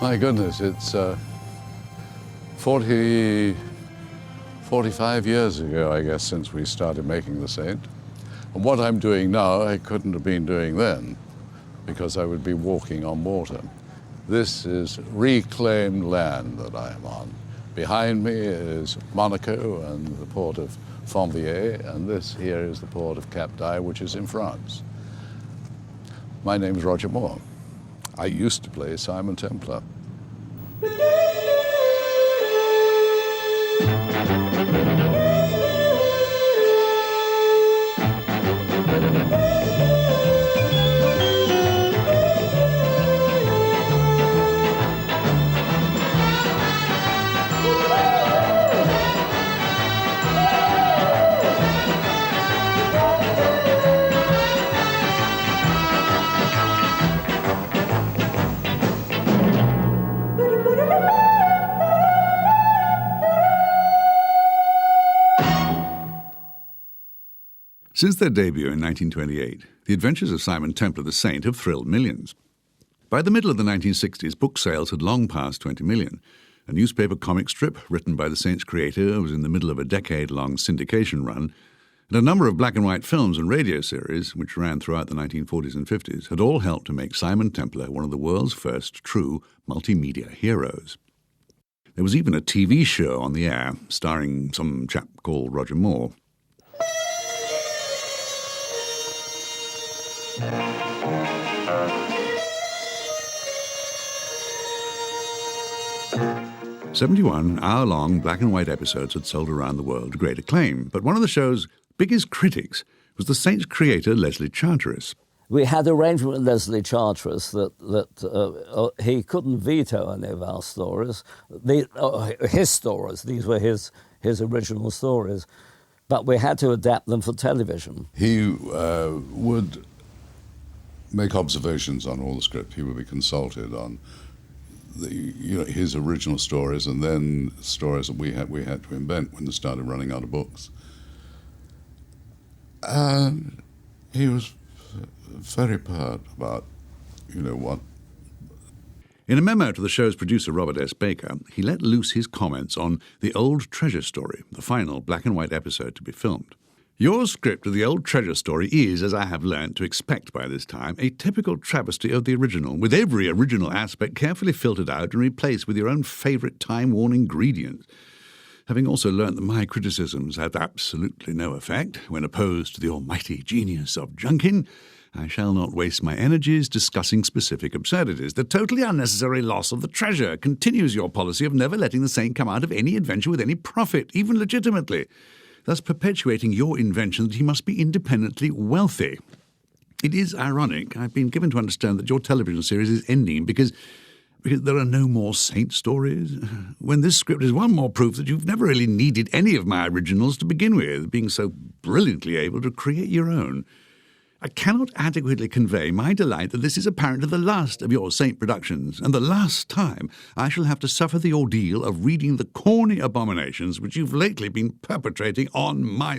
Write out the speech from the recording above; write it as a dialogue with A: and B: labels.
A: My goodness, it's 45 years ago, I guess, since we started making The Saint. And what I'm doing now, I couldn't have been doing then, because I would be walking on water. This is reclaimed land that I am on. Behind me is Monaco and the port of Fontvieille, and this here is the port of Cap d'Aille, which is in France. My name is Roger Moore. I used to play Simon Templar.
B: Since their debut in 1928, The Adventures of Simon Templar the Saint have thrilled millions. By the middle of the 1960s, book sales had long passed 20 million. A newspaper comic strip written by the Saint's creator was in the middle of a decade-long syndication run, and a number of black and white films and radio series, which ran throughout the 1940s and 50s, had all helped to make Simon Templar one of the world's first true multimedia heroes. There was even a TV show on the air starring some chap called Roger Moore. "71 hour-long black and white episodes had sold around the world to great acclaim, but one of the show's biggest critics was the Saint's creator, Leslie Charteris.
C: We had arrangement with Leslie Charteris that he couldn't veto any of our stories, his stories. These were his original stories, but we had to adapt them for television.
A: He would make observations on all the script. He would be consulted on his original stories, and then stories that we had to invent when they started running out of books. And he was very pert about, what.
B: In a memo to the show's producer, Robert S. Baker, he let loose his comments on The Old Treasure Story, the final black and white episode to be filmed. "Your script of The Old Treasure Story is, as I have learnt to expect by this time, a typical travesty of the original, with every original aspect carefully filtered out and replaced with your own favourite time-worn ingredients. Having also learnt that my criticisms have absolutely no effect when opposed to the almighty genius of Junkin, I shall not waste my energies discussing specific absurdities. The totally unnecessary loss of the treasure continues your policy of never letting the Saint come out of any adventure with any profit, even legitimately, thus perpetuating your invention that he must be independently wealthy. It is ironic. I've been given to understand that your television series is ending because there are no more Saint stories, when this script is one more proof that you've never really needed any of my originals to begin with, being so brilliantly able to create your own. I cannot adequately convey my delight that this is apparently the last of your Saint productions, and the last time I shall have to suffer the ordeal of reading the corny abominations which you've lately been perpetrating on my